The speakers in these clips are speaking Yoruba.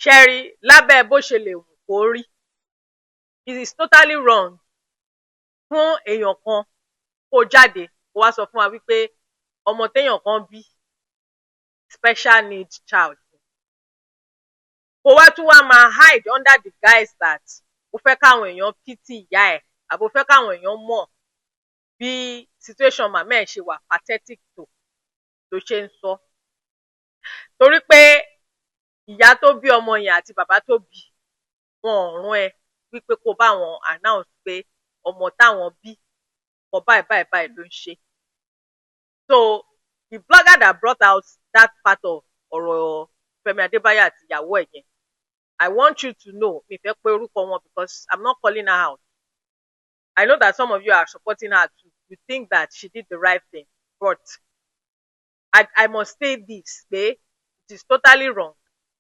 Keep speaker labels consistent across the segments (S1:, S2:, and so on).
S1: ṣẹ́rí lábẹ́ bó ṣe lè wù kó rí, it is totally wrong fún èèyàn kan kó jáde kó wá sọ fún wa wípé ọmọ téèyàn kan bí special need child, kó wá tún wá máa hide under the guise that ó fẹ́ káwọn èèyàn pity ìyá ẹ̀ àbí ó fẹ́ káwọn èèyàn mọ̀ bí situation màmá ẹ̀ ṣe wà pathetic tó ló ṣe ń sọ. Torí pé ìyá tó bí ọmọ yẹn àti bàbá tó bí wọn ò rán ẹ wípé kó bá wọn announce pé ọmọ táwọn bí kọ báyìí ló ń ṣe. So the blogger that brought out that part of ọ̀rọ̀ Femi Adebayo àti ìyàwó ẹ̀ yẹn, I want you to know, mi fẹ́ pé orúkọ wọn because I'm not calling her out. I know that some of you are supporting her too. You think that she did the right thing, but I must say this, pé it is totally wrong.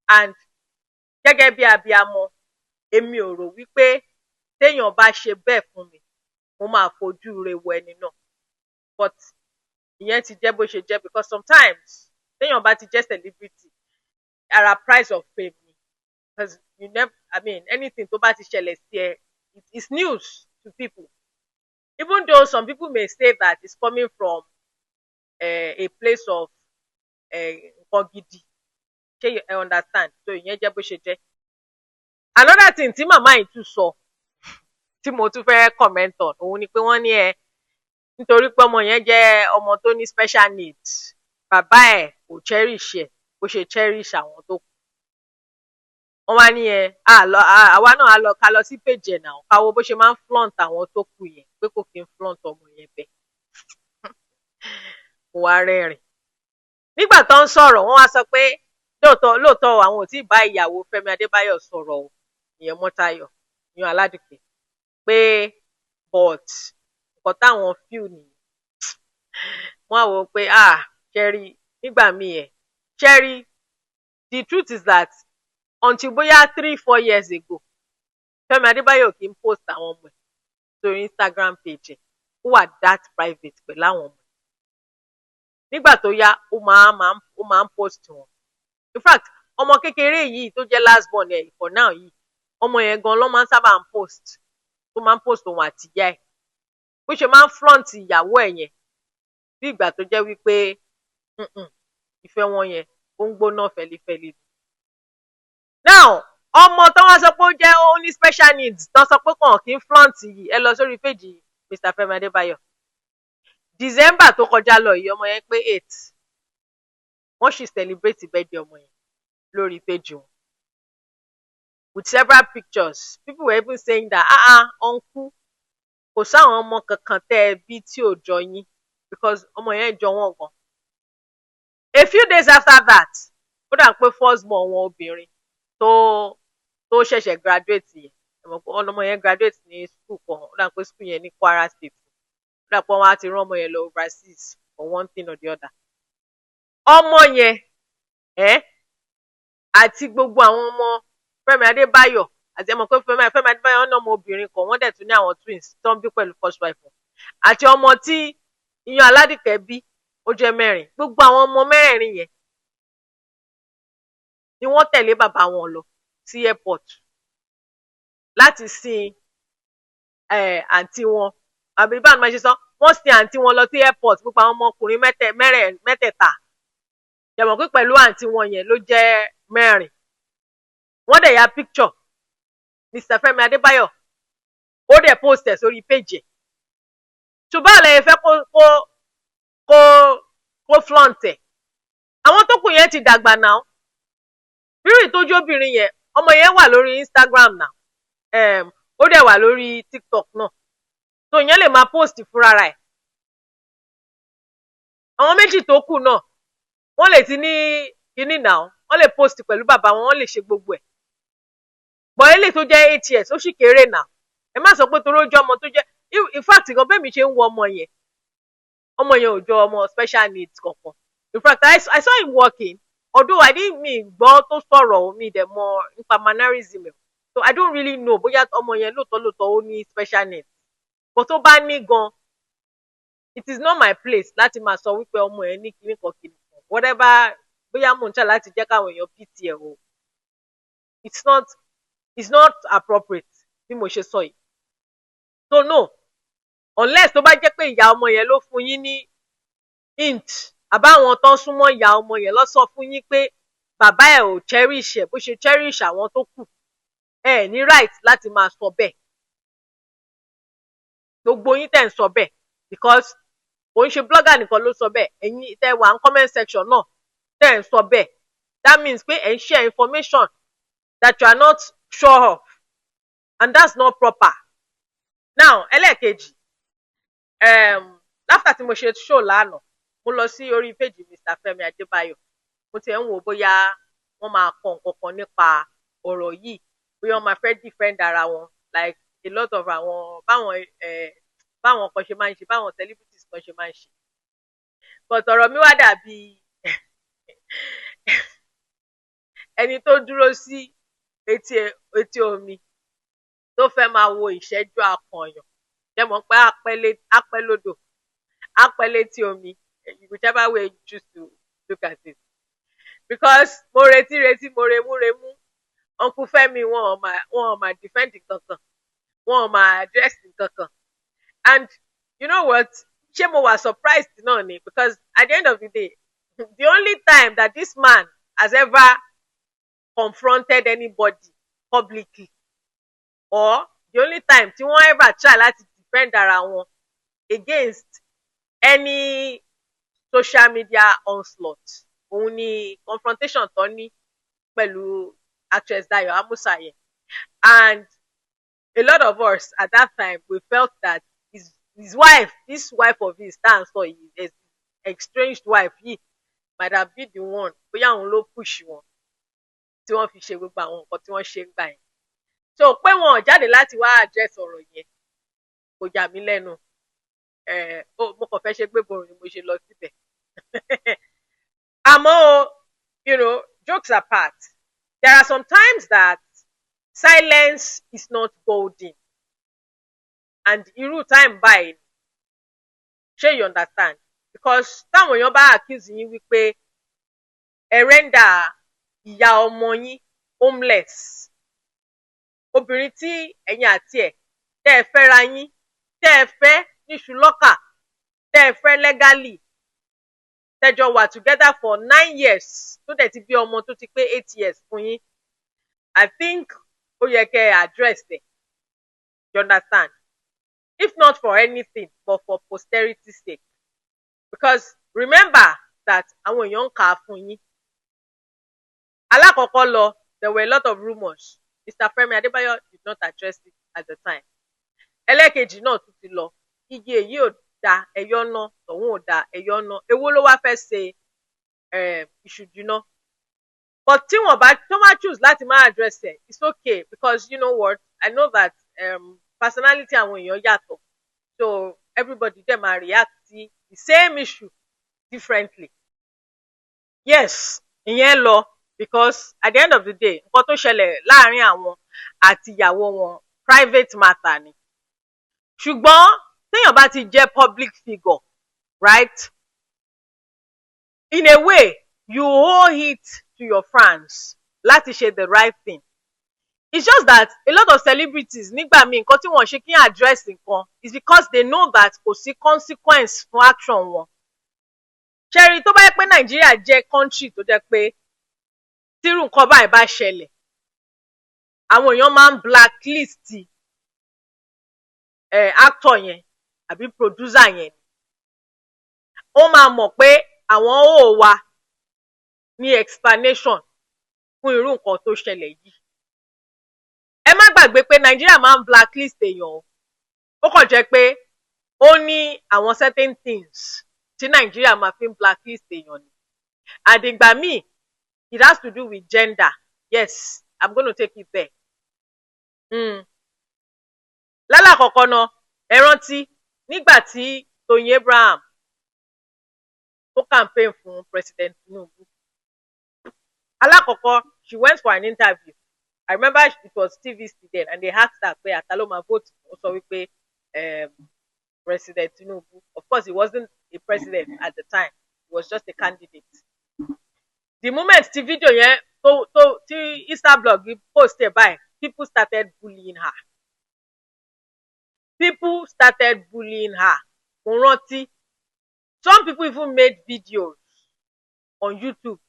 S1: And gẹ́gẹ́ bí abiyamọ, èmi ò rò wípé téèyàn bá ṣe bẹ́ẹ̀ fún mi, mo máa fojú re wo ẹni náà. But ìyẹn ti jẹ́ bó ṣe jẹ́ because sometimes téèyàn bá ti jẹ́ celebrity, ara price of fame ni. Because you never, I mean, anything tó bá ti ṣẹlẹ̀ sí ẹ, it is news to people. Even though some people may say that it's coming from a place of nǹkan gidi. Ṣé you understand? So ìyẹn jẹ́ bó ṣe jẹ́. Another thing tí màmá yìí tún sọ, tí mo tún fẹ́ comment on, òun ni pé wọ́n ní nítorí pé ọmọ yẹn jẹ́ ọmọ tó ní special needs, bàbá ẹ̀ kò cherish ẹ̀ bó ṣe cherish àwọn tó kù. Wọ́n wá ní àwa náà á lọ ká lọ sí page ẹ̀ náà ká wo bó ṣe máa ń flaunt àwọn tó kù yẹn pé kò kí ń flaunt ọmọ yẹn bẹ́ẹ̀. Mo wá rẹ́rìn. Nígbà tó ń sọ̀rọ̀ wọ́n wá sọ pé lóòótọ́ àwọn ò tí ì bá ìyàwó Fẹ́mi Adébáyò sọ̀rọ̀ o, ìyẹn Mọ́táyọ̀, Iyanaladuke, pé but nǹkan táwọn feel nìyẹn. Wọ́n á wò ó pé ṣẹ́rí nígbà míì ṣẹ́rí the truth is that until bóyá 3-4 years ago, Fẹ́mi Adébáyò kì í post àwọn ọmọ ẹ̀ sórí Instagram page ẹ̀, ó wà that private pẹ̀lú àwọn ọmọ ẹ̀. Nígbà tó yá ó máa ń post wọn. In fact, ọmọ kékeré yìí tó jẹ́ last born ẹ̀ for now yìí, ọmọ yẹn gan ló máa ń sábà post, tó máa ń post òun àti ìyá ẹ̀. Bó ṣe máa ń flaunt ìyàwó ẹ̀ yẹn bí ìgbà tó jẹ́ wípé ìfẹ́ wọn yẹn ó ń gbóná fẹlifẹli. Now ọmọ tó wá sọ pé ó jẹ́ ó ní special needs tó sọ pé kàn kí ń flaunt yìí, ẹ lọ sórí péjì Mr. Femi Adebayo. December tó kọjá lọ yìí ọmọ yẹn pé 8, wọ́n sì celebrate birthday ọmọ yẹn lórí péjì wọn with several pictures. People were even saying that uncle, kò sáwọn ọmọ kankan tẹ́ ẹ bí tí ò jọ yín because ọmọ yẹn jọ wọ́n gan. A few days after that, ó dà pé first born wọn obìnrin tó ṣẹ̀ṣẹ̀ graduate yẹn, ọmọ yẹn graduate ní school kan, ó dà pé school yẹn ní Kwara State. Ó dà pé wọ́n á ti rán ọmọ yẹn lọ overseas for one thing or the other. Ọmọ yẹn àti gbogbo àwọn ọmọ Fẹ́mi Adébáyò àti ẹmọ pé Fẹ́mi Adébáyò ọ̀nà ọmọ obìnrin kan, wọ́n dẹ̀ tún ní àwọn twins tó ń bí pẹ̀lú first wife wọn. Àti ọmọ tí Iyanaladuke bí ó jẹ́ 4. Gbogbo àwọn ọmọ 4 yẹn ni wọ́n tẹ̀lé bàbá wọn lọ sí airport láti sin àǹtí wọn. Àbí báwo ni wọ́n ṣe sọ? Wọ́n sin àǹtí wọn lọ sí airport, gbogbo àwọn ọmọkùnrin mẹ́tẹ̀ẹ̀ta. Yàmọ̀ pé pẹ̀lú àǹtí wọn yẹn ló jẹ́ 4. Wọ́n dẹ̀ ya picture Mr. Femi Adebayo, ó dẹ̀ post ẹ̀ sórí page ẹ̀. Ṣùgbọ́n àlẹ́ yẹn fẹ́ kó flaunt ẹ̀. Àwọn tó kù yẹn ti dàgbà náà. Rírì tó jóbìnrin yẹn, ọmọ yẹn wà lórí Instagram náà, ó dẹ̀ wà lórí TikTok náà. So ìyẹn lè máa post fúnra rẹ̀. Àwọn méjì tó kù náà, wọ́n lè ti ní kíní náà, wọ́n lè post pẹ̀lú bàbá wọn, wọ́n lè ṣe gbogbo ẹ̀. But eléyìí tó jẹ́ 8 years, ó sì kéré náà. Ẹ má sọ pé torí ó jẹ́ ọmọ tó jẹ́, in fact gan bẹ́ẹ̀ mi ṣe ń wo ọmọ yẹn ò jọ ọmọ special needs kankan. In fact, I saw him working, although I didn't gbọ́ tó sọ̀rọ̀ mi dẹ̀ mọ̀ nípa mannerism. So I don't really know bóyá ọmọ yẹn lóòótọ́ ó ní special needs. But tó bá ní gan, it is not my place láti máa sọ wípé ọmọ ẹ̀ ní kíní kan. Whatever, bóyá mò ń ṣe láti jẹ́ káwọn èèyàn pity ẹ̀ o. it's not appropriate bí mo ṣe sọ yìí. So no, unless tó bá jẹ́ pé ìyá ọmọ yẹn ló fún yín ní hint àbáwọn tó ń súnmọ́ ìyá ọmọ yẹn ló sọ fún yín pé bàbá ẹ̀ ò cherish ẹ̀ bó ṣe cherish àwọn tó kù, ẹ ní right láti máa sọ bẹ́ẹ̀. Gbogbo yín tẹ̀ ń sọ bẹ́ẹ̀ because kò ń ṣe blogger nìkan ló sọ bẹ́ẹ̀, ẹ̀yin tẹ́ wà ní comment section náà tẹ́ ń sọ bẹ́ẹ̀. That means pé ẹ̀ ń share information that you are not sure of, and that's not proper. Now ẹlẹ́ẹ̀kejì, after tí mo ṣe show lánàá, mo lọ sí orí page Mr. Femi Adebayo, mo ti ẹ̀ ń wò bóyá wọ́n máa kọ nǹkan kan nípa ọ̀rọ̀ yìí, bóyá wọ́n máa fẹ́ defend ara wọn like a lot of àwọn báwọn kan ṣe máa ń ṣe, báwọn celebrities kan ṣe máa ń ṣe. But ọ̀rọ̀ mi wá dàbí ẹni tó dúró sí etí omi tó fẹ́ máa wo ìṣẹ́jú akànyàn. Ṣé mọ̀ pé apẹ́ lódò, apẹ́ létí omi, whichever way you choose to look at it. Because mo retí mo remú, Uncle Femi wọn ò máa defend kankan, wọn ò máa address kankan. And you know what? Ṣé mo wà surprised náà ni? Because at the end of the day, the only time that this man has ever confronted anybody publicly, or the only time tí wọ́n ever try láti defend ara wọn against any social media onslaught, òun ni confrontation tó ní pẹ̀lú actress Dayo Amusa yẹn. And a lot of us at that time, we felt that his wife, this wife of his stands for his estranged wife, he might have been the one bóyá òun ló push wọn tí wọ́n fi ṣe gbogbo àwọn nǹkan tí wọ́n ṣe ń gbà yẹn. So pé wọn ò jáde láti wá address ọ̀rọ̀ yẹn kò yà mí lẹ́nu. Mo kàn fẹ́ ṣe gbé borun ni mo ṣe lọ síbẹ̀. Àmọ́ you know, jokes apart, there are some times that silence is not golden. And irú time báyìí, ṣé you understand? Because táwọn èèyàn bá accuse yín wípé ẹ render ìyá ọmọ yín homeless, obìnrin tí ẹ̀yin àti ẹ̀ tẹ́ ẹ fẹ́ra yín, tẹ́ ẹ fẹ́ níṣu lọ́kà, tẹ́ ẹ fẹ́ legally, tẹ́jọ wà together for 9 years, tó dẹ̀ ti bí ọmọ tó ti pé 8 years fún yín, I think ó yẹ kẹ́ ẹ address ẹ̀. You understand? If not for anything, but for posterity's sake. Because remember that àwọn èèyàn ń kà á fún yín. Alákọ̀ọ́kọ́ lọ, there were a lot of rumors. Mr. Femi Adebayo did not address it at the time. Ẹlẹ́ẹ̀kejì náà tún ti lọ. Igi èyí ò da ẹyọ ná, tọ̀hún ò da ẹyọ ná. Èwo ló wá fẹ́ ṣe ìṣùjú náà? But tí wọ́n bá choose láti máa address it, it's okay, because you know what? I know that personality àwọn èèyàn yàtọ̀. So everybody dem máa react sí the same issue differently. Yes, ìyẹn lọ, because at the end of the day, nǹkan tó ṣẹlẹ̀ láàrin àwọn àti ìyàwó wọn private matter ni. Ṣùgbọ́n téèyàn bá ti jẹ́ public figure, right? In a way, you owe it to your fans láti ṣe the right thing. It's just that a lot of celebrities nígbà míì nǹkan tí wọ́n ṣe kí n address nǹkan is because they know that kò sí consequence fún action wọn. Ṣẹ́rí tó bá yẹ pé Nàìjíríà jẹ́ country tó jẹ́ pé tírú nǹkan báyìí bá ṣẹlẹ̀, àwọn èèyàn máa ń blacklist actor yẹn àbí producer yẹn. Ó máa mọ̀ pé àwọn ò wá ní explanation fún irú nǹkan tó ṣẹlẹ̀ yìí. Ẹ má gbàgbé pé Nàìjíríà máa ń blacklist èèyàn o. Ó kàn jẹ́ pé ó ní àwọn certain things tí Nàìjíríà máa fi ń blacklist èèyàn ni. And ìgbà míì, it has to do with gender. Yes, I'm going to take it there. Lálàkọ̀kọ́ náà, ẹ rántí nígbà tí Tóyin Abraham tó campaign fún President Tinubu. Alákọ̀ọ́kọ́, she went for an interview. I remember it was TVC then, and they asked her pé ata ló máa vote. Ó sọ wípé President Tinubu. Of course, he wasn't a president at the time. He was just a candidate. the moment tí video yẹn tí Instablog post ẹ̀ báyìí, people started bullying her. Mo rántí, some people even made videos on YouTube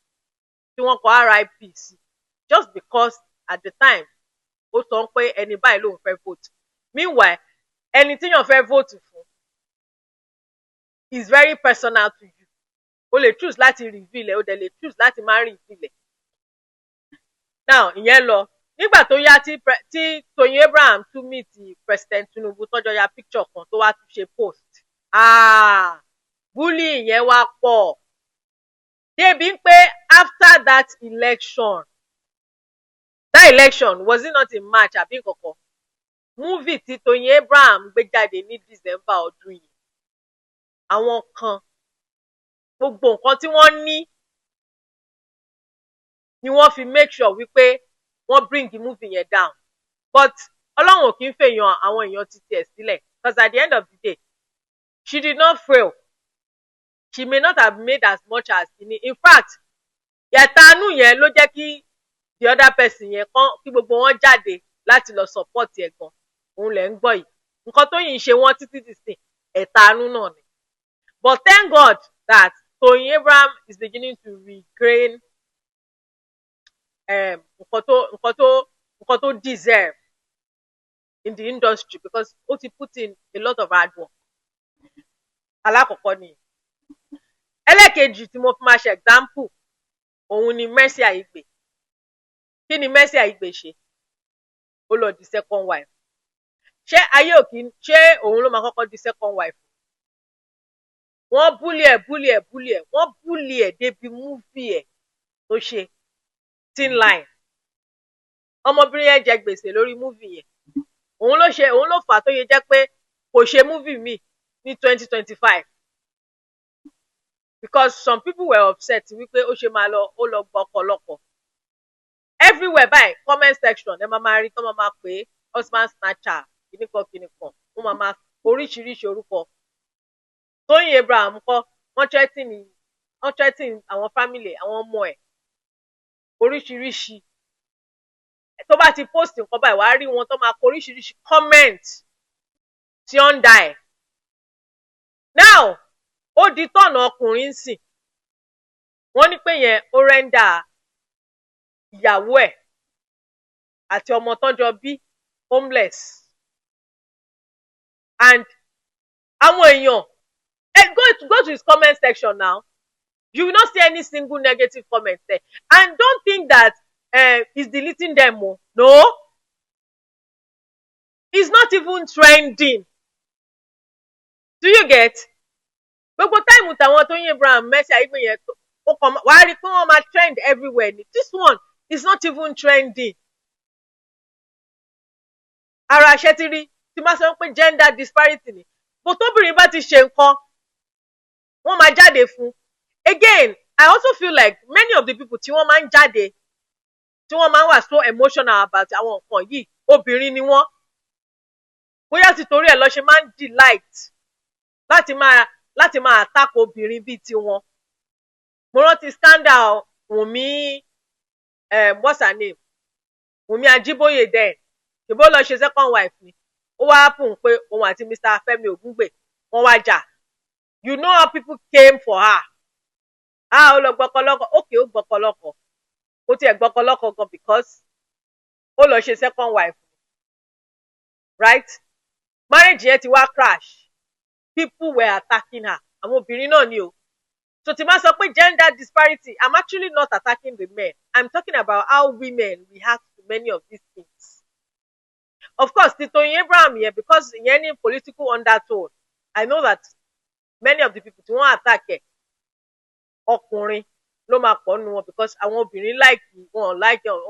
S1: tí wọ́n kọ RIP sí, just because at the time ó sọ pé ẹni báyìí lòun fẹ́ vote. Meanwhile, ẹni tíyàn fẹ́ vote fún is very personal to you. O lè choose láti reveal ẹ̀, o dẹ̀ lè choose láti má reveal ẹ̀. Now ìyẹn lọ, nígbà tó yá tí Toyin Abraham tún meet President Tinubu tọ́jọ́ ya picture kan tó wá tún ṣe post. Bullying yẹn wá pọ̀. Débi pé after that election was it not in March àbí nǹkankan, movie tí Toyin Abraham gbé jáde ní December ọdún yìí, àwọn kan gbogbo nǹkan tí wọ́n ní ni wọ́n fi make sure wípé wọ́n bring the movie yẹn down, but Ọlọ́run ò kí ń fèèyàn àwọn èèyàn títí ẹ̀ sílẹ̀, because at the end of the day she did not fail. She may not have made as much as in fact ìyàtàánú yẹn ló jẹ́ kí the other person yẹn kí gbogbo wọn jáde láti lọ support ẹ̀ gan, òun lẹ̀ ń gbọ́ yìí. Nǹkan tó yìí ń ṣe wọ́n títí dìsìn ẹ̀tanú náà ni, but thank God that Toyin Abraham is beginning to regain nǹkan tó deserve in the industry, because ó ti put in a lot of hard work. Alákọ̀ọ́kọ́ ni. Ẹlẹ́kejì tí mo fi máa ṣe example òun ni Mercy Aigbe. Kí ni Mercy Aigbe ṣe? Ó lọ di second wife. Ṣé òun ló máa kọ́kọ́ di second wife? Wọ́n bully ẹ̀, wọ́n bully ẹ̀ débi movie ẹ̀ tó ṣe Thin Line. Ọmọbìnrin yẹn jẹ gbèsè lórí movie yẹn. Òun ló fà á tó yẹ jẹ́ pé kò ṣe movie mi ní 2025. Because some people were upset wípé ó ṣe máa lọ gbọ́kọlọ́kọ. Everywhere by comment section ẹ máa rí tán máa pè husband snatcher kìnnìkan, wọ́n máa oríṣiríṣi orúkọ. Toyin Abraham kọ́, wọ́n threatening àwọn family àwọn ọmọ ẹ̀ oríṣiríṣi. Tó bá ti post nǹkan báyìí wàá rí wọn tó máa kọ oríṣiríṣi comment tí ó ń da ẹ̀. Now ó di tọ̀nà ọkùnrin sìn, wọ́n ní pé yẹn ó rẹ́ndà ìyàwó ẹ̀ àti ọmọ tán jọ bí homeless, and àwọn èèyàn go to his comment section now, you will not see any single negative comment there, and don't think that he's deleting them. No, it's not even trending. Do you get? Gbogbo time tàwọn Toyin Abraham Mercy Aigbe yẹn wàá rí pé wọ́n máa trend everywhere ni. This one is not even trending. Ara ṣe ti rí tí máa sọ pé gender disparity ni. Bó tóbìnrin bá ti ṣe nǹkan, wọ́n máa jáde fún. Again, I also feel like many of the people tí wọ́n máa ń jáde, tí wọ́n máa ń wà so emotional about àwọn nǹkan yìí, obìnrin ni wọ́n. Bóyá ti torí ẹ̀ lọ ṣe máa ń delight láti máa attack obìnrin bíi tiwọn. Mo rántí scandal Wunmi, what's her name? Wunmi Ajiboye then. Ṣèbó lọ ṣe second wife ni. Ó wá happen pé òun àti Mr. Femi Ogungbe wọ́n wá jà. You know how people came for her. Ó lọ gbọ́kọlọ́kọ. Okay, ó gbọ́kọlọ́kọ. Ó tiẹ̀ gbọ́kọlọ́kọ gan because ó lọ ṣe second wife. Right? Marriage yẹn ti wá crash. People were attacking her. Àwọn obìnrin náà ni o. So tí máa sọ pé gender disparity, I'm actually not attacking the men. I'm talking about how women react to many of these things. Of course, Toyin Abraham here, because in any political undertone, I know that many of the people tí wọ́n attack ẹ̀, ọkùnrin ló máa pọ̀ nínú wọn, because àwọn obìnrin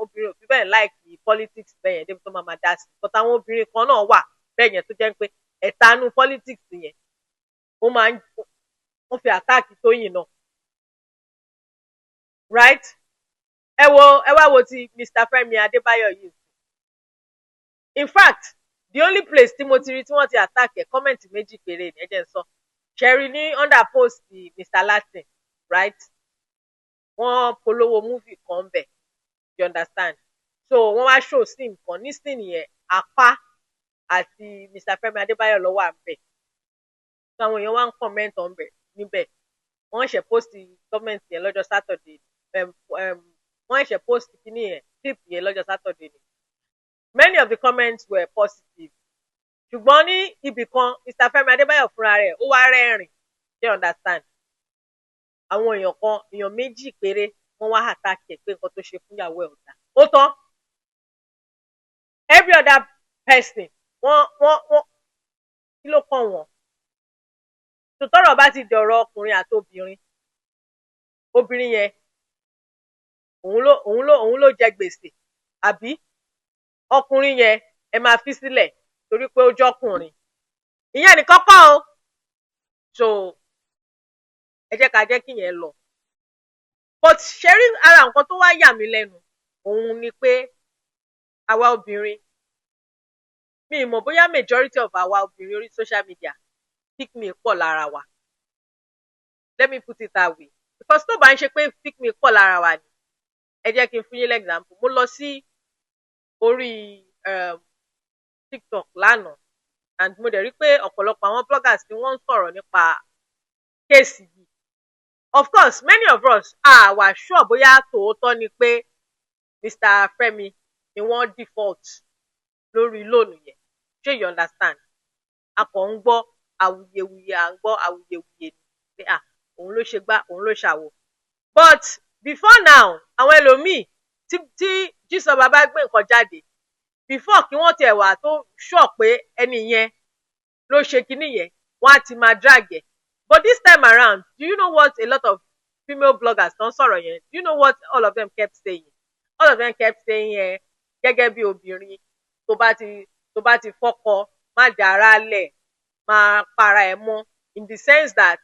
S1: obìnrin ò fi bẹ́ẹ̀ like politics bẹ́ẹ̀ yẹn débi tó máa dá sí. But àwọn obìnrin kan náà wà bẹ́ẹ̀ yẹn tó jẹ́ pé ẹ̀tanú politics yẹn wọ́n fi attack Toyin náà. Right? Ẹ wá wo ti Mr. Femi Adebayo yìí. In fact, the only place tí mo ti rí tí wọ́n ti attack ẹ̀, comment méjì péré ni ẹ jẹ́ n sọ. Cherry ní under post Mr. Latin, right? wọ́n polówó movie kan ńbẹ̀, you understand. So wọ́n wá show scene kan, ní scene yẹn apá àti Mr. Femi Adebayo ló wà ńbẹ̀. So àwọn èèyàn wá ń comment níbẹ̀. Wọ́n ṣẹ̀ post comment yẹn lọ́jọ́ Saturday. Wọ́n ṣẹ̀ post kíní yẹn clip yẹn lọ́jọ́ Saturday ni. Many of the comments were positive. Ṣùgbọ́n ní ibì kan Mr. Femi Adebayo fúnra rẹ̀ ó wá rẹ́rìn, you understand. Àwọn èèyàn méjì péré wọ́n wá attack ẹ̀ pé nǹkan tó ṣe fún ìyàwó ẹ̀ ò dáa. Ó tán. Every other person wọ́n kí ló kàn wọ́n. Tọ́rọ̀ bá ti dọ̀rọ̀ ọkùnrin àti obìnrin yẹn òun ló jẹ gbèsè, àbí ọkùnrin yẹn ẹ máa fi sílẹ̀ torí pé ó jọ́kùnrin. Ìyẹn nìkan kọ́ o. So ẹ jẹ́ ká jẹ́ kí yẹn lọ. But ṣe rí ara nǹkan tó wá yà mí lẹ́nu òun ni pé àwa obìnrin, mi ì mọ̀ bóyá majority of àwa obìnrin orí social media pick me pọ̀ lára wa. Let me put it that way. Because tó bá ń ṣe pé pick me pọ̀ lára wa ni, ẹ jẹ́ kí n fún yín l'example. Mo lọ sí orí TikTok lánàá and mo dẹ̀ rí pé ọ̀pọ̀lọpọ̀ àwọn bloggers ni wọ́n ń sọ̀rọ̀ nípa kéèsì yìí. Of course, many of us wà sure bóyá tòótọ́ ni pé Mr. Femi ni wọ́n default lórí loan yẹn. Ṣé you understand? A kàn ń gbọ́ awuyewuye, à ń gbọ́ awuyewuye ni pé òun ló ṣe gbá, òun ló ṣàwo. But before now, àwọn ẹlòmíì tí jísọ bàbá gbé nǹkan jáde, before kí wọ́n tiẹ̀ wà tó sure pé ẹni yẹn ló ṣe kinní yẹn, wọ́n á ti máa drag ẹ̀. But this time around, do you know what a lot of female bloggers don't sọ̀rọ̀ yẹn? Do you know what all of them kept saying? All of them kept saying gẹ́gẹ́ bí obìnrin tó bá ti fọ́kọ má dára lẹ̀, máa para ẹ̀ mọ́, in the sense that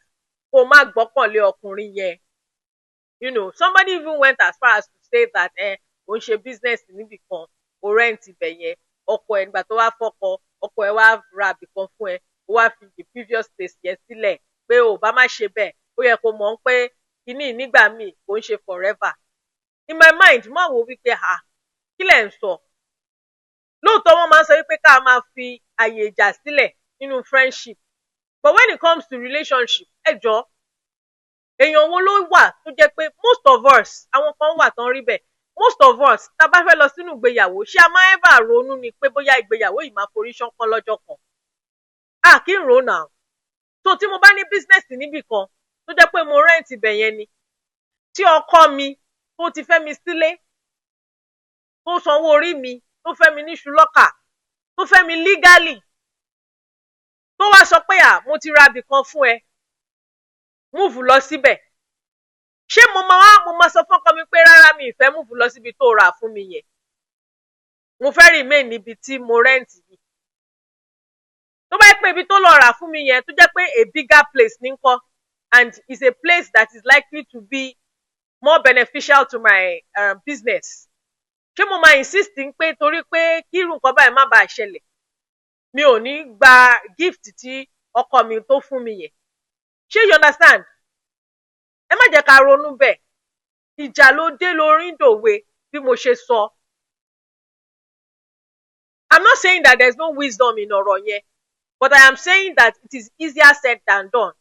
S1: kó má gbọ́kànlé ọkùnrin yẹn. You know, somebody even went as far as to say that ó ń ṣe business níbì kan, ó rent ibẹ̀ yẹn, ọkọ ẹ̀ nígbà tó wá fọ́kọ, ọkọ ẹ̀ wá ra ibì kan fún ẹ, ó wá fi the previous place yẹn sílẹ̀ pé ò bá má ṣe bẹ́ẹ̀, ó yẹ kó mọ̀ pé kíní nígbà míì kò ń ṣe forever. In my mind, mo wò wípé kí lẹ̀ ń sọ? Lóòótọ́ wọ́n máa ń sọ wípé ká máa fi àyè ìjà sílẹ̀ nínú friendship. But when it comes to relationship, ẹ jọ̀ọ́, èèyàn wo ló wà tó jẹ́ pé most of us, àwọn kan wà tán rí bẹ́ẹ̀, most of us tá bá fẹ́ lọ sínú ìgbéyàwó, ṣé a máa ever ronú ni pé bóyá ìgbéyàwó yìí máa forí ṣánpọ́n lọ́jọ́ kan? Kí n rò náà. So tí mo bá ní business níbì kan tó jẹ́ pé mo rent ibẹ̀ yẹn ni, tí ọkọ mi tó ti fẹ́ mi sílé, tó sanwó orí mi, tó fẹ́ mi níṣu lọ́kà, tó fẹ́ mi legally, tó wá sọ pé mo ti ra ibì kan fún ẹ, múùfù lọ síbẹ̀. Ṣé mo máa sọ fọ́kọ mi pé rárá mi ìfẹ́ múùfù lọ síbi tó rà fún mi yẹn, mo fẹ́ remain níbi tí mo rent yìí? Tó bá yẹ pé ibi tó lọ rà fún mi yẹn tó jẹ́ pé a bigger place ní ńkọ́, and is a place that is likely to be more beneficial to my business, ṣé mo máa insist pé torí pé kí irú nǹkan báyìí má bàa ṣẹlẹ̀, mi ò ní gba gift tí ọkọ mi tó fún mi yẹn? Ṣé you understand? Ẹ má jẹ́ ká ronú bẹ́ẹ̀. Ìjà ló dé lórí dòwe bí mo ṣe sọ. I'm not saying that there's no wisdom in ọ̀rọ̀ yẹn, but I am saying that it is easier said than done.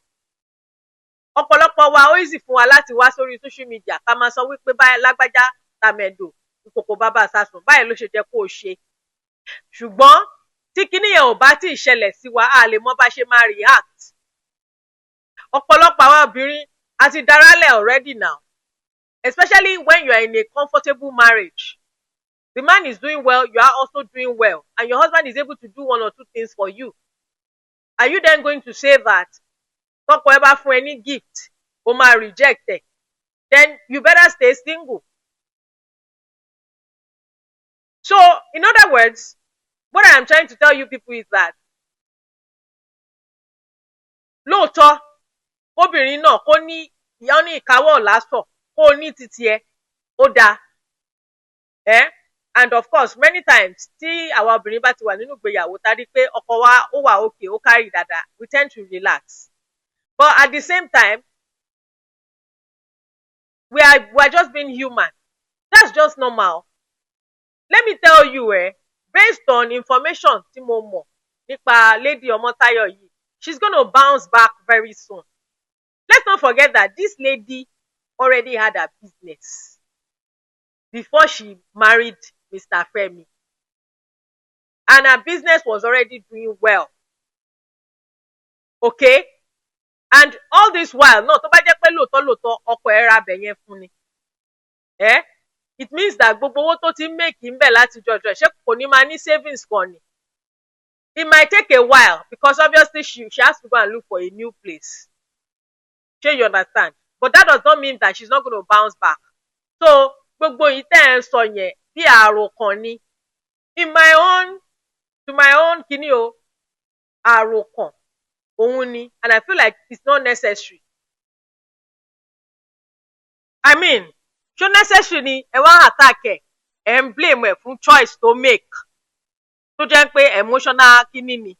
S1: Ọ̀pọ̀lọpọ̀ wa ó easy fún wa láti wá sórí social media ká máa sọ wípé báyìí lágbájá tàmẹ̀dò ìkòkò bàbá sásùn, báyìí ló ṣe jẹ́ kó o ṣe. Ṣùgbọ́n tí kinní yẹn ò bá tí ì ṣẹlẹ̀ sí wa, a lè mọ̀ bá ṣe máa react. Ọ̀pọ̀lọpọ̀ àwọn obìnrin a ti darálẹ̀ already now, especially when you are in a comfortable marriage. The man is doing well, you are also doing well, and your husband is able to do one or two things for you. Are you then going to say that tọ́kọ ẹ bá fún ẹ ní gift o máa reject ẹ? Then you better stay single. So in other words, what I am trying to tell you people is that lóòótọ́ obìnrin náà kó ní ìyá ní ìkáwọ́ lásọ̀, kó ní títí ẹ, ó dáa. And of course many times tí àwa obìnrin bá ti wà nínú ìgbéyàwó tá rí pé ọkọ wa ó wà okay, ó carry dáadáa, we tend to relax. But at the same time, we are just being human. That's just normal. Let me tell you, based on information tí mo mọ̀ nípa Lady Omotayo yìí, she's going to bounce back very soon. Let's not forget that this lady already had a business before she married Mr. Femi. And her business was already doing well. Okay? And all this while, no, tó bá jẹ́ pé lóòótọ́ ọkọ ẹ̀ ra bẹ̀ yẹn fún ni. It means that gbogbo owó tó ti make ń bẹ̀ láti jọjọ ṣé kò ní máa ní savings kan ni. It might take a while because obviously she has to go and look for a new place. Shey you understand? But that does not mean that she's not going to bounce back. So gbogbo yìí tẹ́ ẹ̀ ń sọ yẹn bí àròkàn ni. To my own kíní o, àròkàn òun ni, and I feel like it's not necessary. I mean, ṣó necessary ni ẹ wá attack ẹ ń blame ẹ fún choice to make tó jẹ́ pé emotional kíní ni.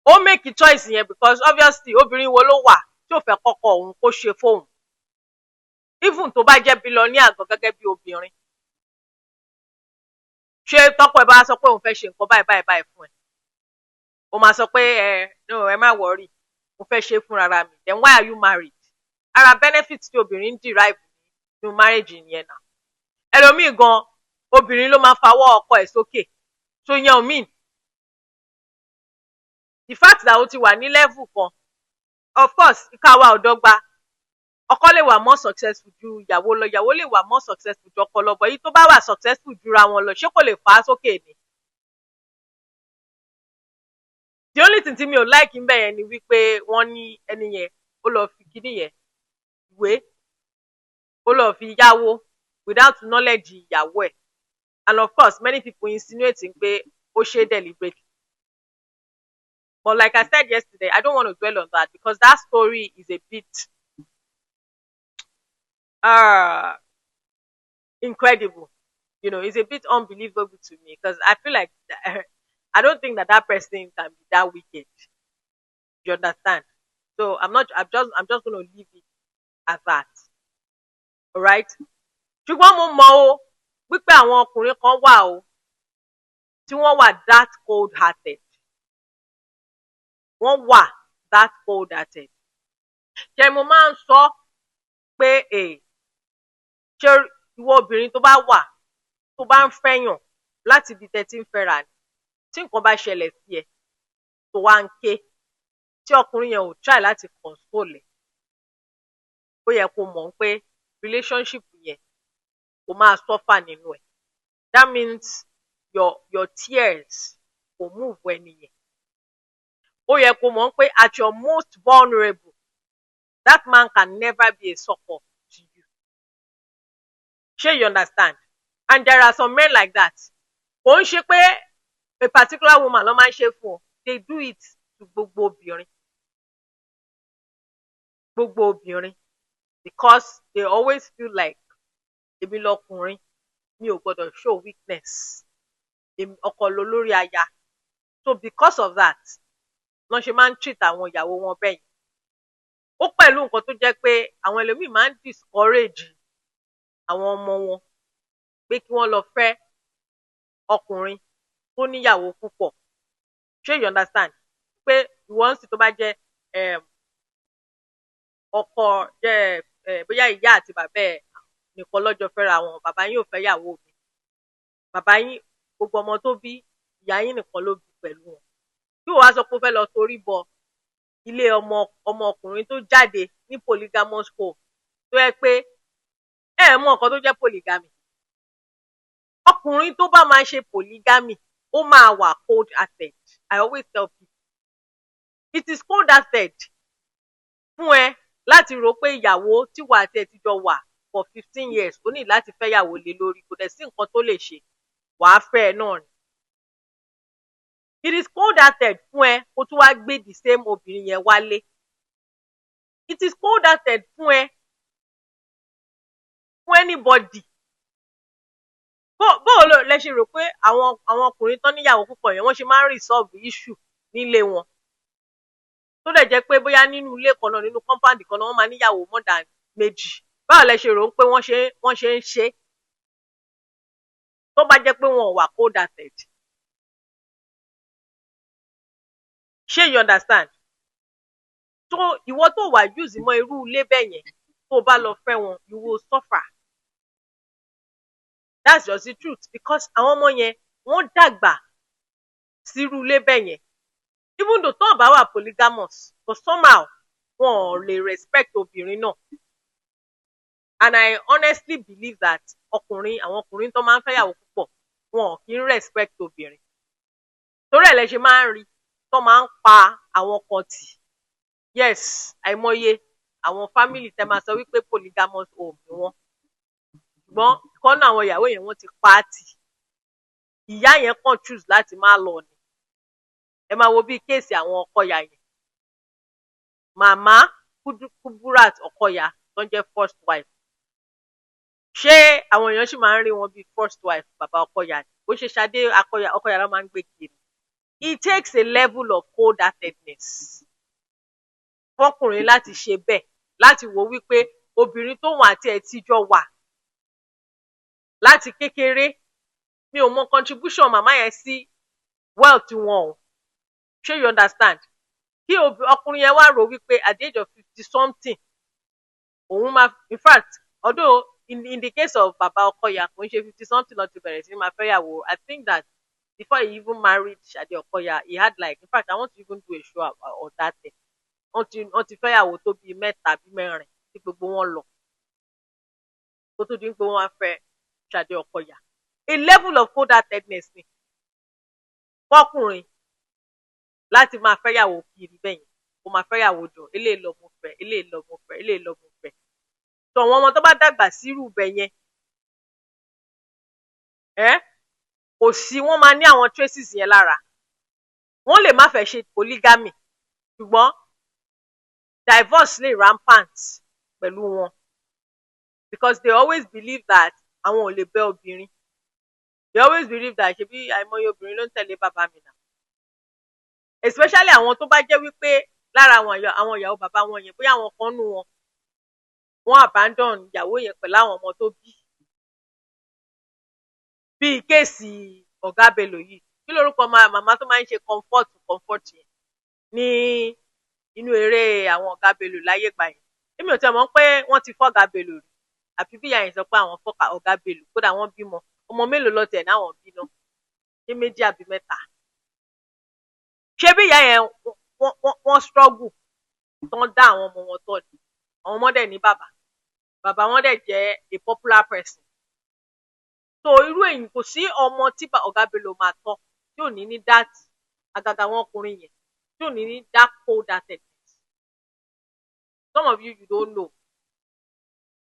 S1: Ó make choice yẹn because obviously obìnrin wo ló wà tí ò fẹ́ kọ́kọ́ òun kó ṣe fóun. Even tó bá jẹ́ billionaire gan gẹ́gẹ́ bí obìnrin. Ṣé tọ́kọ ẹ bá sọ pé òun fẹ́ ṣe nǹkan báyìí fún ẹ? Ó máa sọ pé no, ẹ má worry, mo fẹ́ ṣe fún rárá mi. Then why are you married? Ara benefits tí obìnrin derive nínú marriage yẹn náà. Ẹlòmíì gan obìnrin ló máa fawọ́ ọkọ ẹ̀ sókè. So yẹn ò mean. The fact that ó ti wà ní level kan, of course, ìka wa ò dọ́gba. Ọkọ lè wà more successful ju ìyàwó lọ, ìyàwó lè wà more successful ju ọkọ lọ, but èyí tó bá wà successful jura wọn lọ, ṣé kò lè fà á sókè ni? The only thing tí mi ò like ńbẹ̀ yẹn ni wípé wọ́n ní ẹni yẹn ó lọ fi kíní yẹn ìwé, ó lọ fi yáwó without knowledge ìyàwó ẹ̀. And of course, many people insinuating pé ó ṣe deliberately. But like I said yesterday, I don't want to dwell on that because that story is a bit incredible. You know, it's a bit unbelievable to me because I feel like I don't think that person can be that wicked. You understand? So I'm just going to leave it at that. All right? Ṣùgbọ́n mo mọ̀ o wípé àwọn ọkùnrin kan wà o tí wọ́n wà that cold-hearted. Wọ́n wà that cold-hearted. Ṣé mo máa ń sọ pé ṣé ìwọ obìnrin tó bá wà tó bá ń fẹ́yàn láti ibi tẹ́ tí ń fẹ́ra ni, tí nǹkan bá ṣẹlẹ̀ sí ẹ tó wá ń ké, tí ọkùnrin yẹn ò try láti console ẹ, ó yẹ kó mọ̀ pé relationship yẹn kò máa suffer nínú ẹ̀. That means your tears kò move ẹni yẹn. Ó yẹ kó mọ̀ pé at your most vulnerable, that man can never be a support to you. Ṣé you understand? And there are some men like that. Kò ń ṣe pé a particular woman ló máa ń ṣe fún ọ. They do it to gbogbo obìnrin. Gbogbo obìnrin. Because they always feel like èmi lọkùnrin, mi ò gbọdọ̀ show weakness. Ọkọ ló lórí aya. So because of that, wọ́n ṣe máa ń treat àwọn ìyàwó wọn bẹ́ẹ̀ yẹn. Ó pẹ̀lú nǹkan tó jẹ́ pé àwọn ẹlòmíì máa ń discourage àwọn ọmọ wọn pé kí wọ́n lọ fẹ́ ọkùnrin tó níyàwó púpọ̀. Ṣé you understand? Pé ìwọ ń sì tó bá jẹ́ ọkọ jẹ́ bóyá ìyá àti bàbá ẹ̀ nìkan lọ́jọ́ fẹ́ra wọn, bàbá yín ò fẹ́ yàwó mi. Bàbá yín gbogbo ọmọ tó bí ìyá yín nìkan ló bí pẹ̀lú wọn. Bí wọ́n wá sọ pé ó fẹ́ lọ torí bọ ilé ọmọ ọkùnrin tó jáde ní polygamous home tó yẹ pé mọ̀ nǹkan tó jẹ́ polygamy. Ọkùnrin tó bá máa ṣe polygamy ó máa wà cold-hearted. I always tell people it is cold-hearted fún ẹ láti rò pé ìyàwó tí wà àti ẹ ti jọ wà for 15 years ó ní láti fẹ́ yàwó lé lórí, kò dẹ̀ sí nǹkan tó lè ṣe, wàá fẹ́ ẹ náà ni. It is cold-hearted fún ẹ kó tún wá gbé the same obìnrin yẹn wálé. It is cold-hearted fún ẹ fún anybody. Bó lẹ ṣe rò pé àwọn ọkùnrin tán níyàwó púpọ̀ yẹn wọ́n ṣe máa ń resolve issue nílé wọn. Tó dẹ̀ jẹ́ pé bóyá nínú ilé kan náà, nínú compound kan náà, wọ́n máa níyàwó more than méjì báwo lẹ ṣe rò ó pé wọ́n ṣe ń ṣe tó bá jẹ́ pé wọn ò wà cold hearted? Ṣé you understand? So ìwọ tó wà use mọ́ irú ilé bẹ́ẹ̀ yẹn tó bá lọ fẹ́ wọn, you will suffer. That's just the truth, because àwọn ọmọ yẹn wọ́n dàgbà sírú ilé bẹ́ẹ̀ yẹn. Even though tó bá wà polygamous, but somehow wọn ò lè respect obìnrin náà. And I honestly believe that àwọn ọkùnrin tó máa ń fẹ́yàwó púpọ̀ wọn ò kí ń respect obìnrin. Torí ẹ̀ lẹ ṣe máa ń rí tó máa ń pa àwọn kan tì. Yes, àìmọye àwọn family tẹ máa sọ wípé polygamous home ni wọ́n. Ṣùgbọ́n ìkan náà àwọn ìyàwó yẹn wọ́n ti pa á tì. Ìyá yẹn kàn choose láti má lọ ni. Ẹ máa wo bí kéèsì àwọn Ọkọyà yẹn. Màmá Kuburat Ọkọyà tó ń jẹ́ first wife. Ṣé àwọn èèyàn sì máa ń rí wọn bí first wife bàbá Ọkọyà ni? Bó ṣe Ṣadé Ọkọyà ló máa ń gbé kiri. It takes a level of cold-heartedness fọkùnrin láti ṣe bẹ́ẹ̀, láti wò wípé obìnrin tóun àti ẹ̀ ti jọ wà láti kékeré, mi ò mọ contribution màmá yẹn sí wealth wọn o. Ṣé you understand? Kí ọkùnrin yẹn wá rò wípé at the age of 50 something òun máa, in fact, although in the case of bàbá Ọkọyà kò ń ṣe 50 something lọ ti bẹ̀rẹ̀ sí máa fẹ́yàwó. I think that before he even married Ṣadé Ọkọyà, he had like, in fact, I want to even do a show on that thing. Wọ́n ti fẹ́yàwó tó bíi 3 bí 4 tí gbogbo wọn lọ. Kó tó di pé wọ́n wá fẹ́ Ṣadé Ọkọyà. A level of cold-heartedness ni fọkùnrin láti máa fẹ́yàwó kiri bẹ́yẹn. Kó máa fẹ́yàwó jọ, eléyìí lọ mo fẹ́, eléyìí lọ mo fẹ́, eléyìí lọ mo fẹ́. So àwọn ọmọ tó bá dàgbà sírú bẹ́yẹn, kò sí, wọ́n máa ní àwọn traces yẹn lára. Wọ́n lè má fẹ́ ṣe polygamy, ṣùgbọ́n divorce lè rampant pẹ̀lú wọn, because they always believe that àwọn ò lè bẹ́ obìnrin. They always believe that ṣebí àìmọye obìnrin ló ń tẹ̀lé bàbá mi náà. Especially àwọn tó bá jẹ́ wípé lára àwọn ìyàwó bàbá wọn yẹn, bóyá àwọn kan nù wọn, wọ́n abandon ìyàwó yẹn pẹ̀lú àwọn ọmọ tó bí. Bí kéèsì Ọ̀gá Bello yìí, kí lórúkọ màmá tó máa ń ṣe comfort yẹn ní inú eré àwọn Ọ̀gá Bello láyé gbà yẹn. Èmi ò tẹ́ mọ̀ pé wọ́n ti fọ́ Ọ̀gá Bello rí. Àfi bí ìyá yẹn sọ pé àwọn fọ́ Ọ̀gá Bello, kódà wọ́n bímọ. Ọmọ mélòó ló tẹ̀ náà wọ́n bí náà? Ṣé 2 àbí 3? Ṣé bí ìyá yẹn wọ́n struggle tán dá àwọn ọmọ wọn tọ́ ni? Àwọn ọmọ dẹ̀ ní bàbá. Bàbá wọn dẹ̀ jẹ́ a popular person. So irú èyí kò sí ọmọ tí Ọ̀gá Bello máa tọ́ tí ò ní ní that, àgàgà wọn ọkùnrin yẹn, tí ò ní ní that cold-heartedness. Some of you don't know.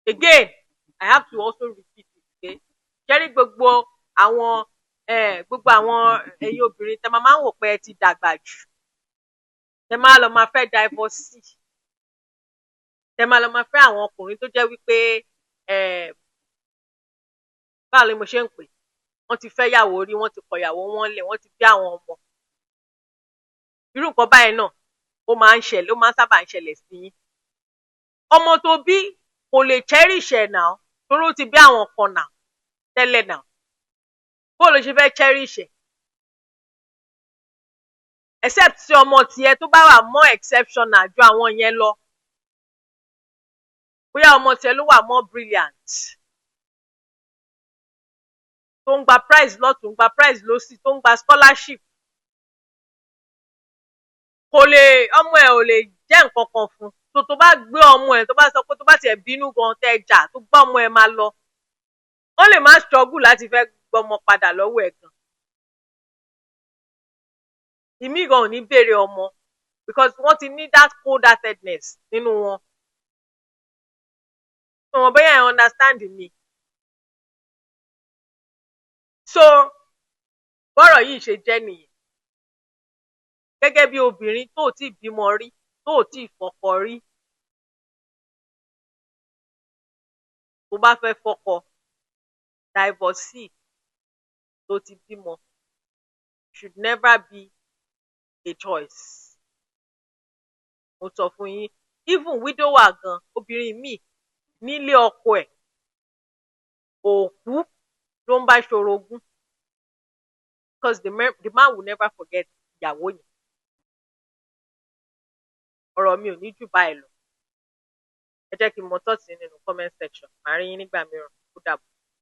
S1: Again, I have to also repeat it, okay? Ṣẹ́rí gbogbo àwọn ẹ̀yin obìnrin tẹ́ máa ń wò pé ẹ ti dàgbà jù. Tẹ́ máa lọ máa fẹ́ divorce. Tẹ́ máa lọ máa fẹ́ àwọn ọkùnrin tó jẹ́ wípé báwo ni mo ṣe ń pè? Wọ́n ti fẹ́yàwó rí, wọ́n ti kọ̀yàwó wọn lẹ̀, wọ́n ti bí àwọn ọmọ. Irú nǹkan báyìí náà ó máa ń sábà ń ṣẹlẹ̀ sí yín. Ọmọ tó bí kò lè cherish ẹ̀ náà, torí ó ti bí àwọn kan náà tẹ́lẹ̀ náà. Bó ló ṣe fẹ́ cherish ẹ̀? Except tí ọmọ tiẹ̀ tó bá wà more exceptional ju àwọn yẹn lọ. Bóyá ọmọ tiẹ̀ ló wà more brilliant. Tó ń gba prize lọ́tùn, gba prize lósì, tó ń gba scholarship. Ọmọ ẹ̀ ò lè jẹ́ nǹkan kan fún. Tó bá gbé ọmọ ẹ̀, tó bá sọ pé tó bá tiẹ̀ bínú gan tẹ́ jà, tó gbá ọmọ ẹ̀ máa lọ. Ó lè má struggle láti fẹ́ gbọmọ padà lọ́wọ́ ẹ̀ gan. Ìmí gan ò ní béèrè ọmọ, because wọ́n ti ní that cold-heartedness nínú wọn. So wọ́n bẹ́yà ẹ̀ understand me. So bọ́rọ̀ yìí ṣe jẹ́ nìyẹn. Gẹ́gẹ́ bí obìnrin tó ti bímọ rí, tó ti fọkọ rí, tó bá fẹ́ fọkọ, divorcee tó ti bímọ should never be a choice. Mo sọ fún yín, even widower gan, obìnrin míì nílé ọkọ ẹ̀, òkú ló ń bá ṣorogún, because the man will never forget ìyàwó yẹn. Ọ̀rọ̀ mi ò ní jù báyìí lọ. Ẹ jẹ́ kí n mọ thoughts yín nínú comment section. Màá rí yín nígbà mìíràn. Ó dàbọ̀.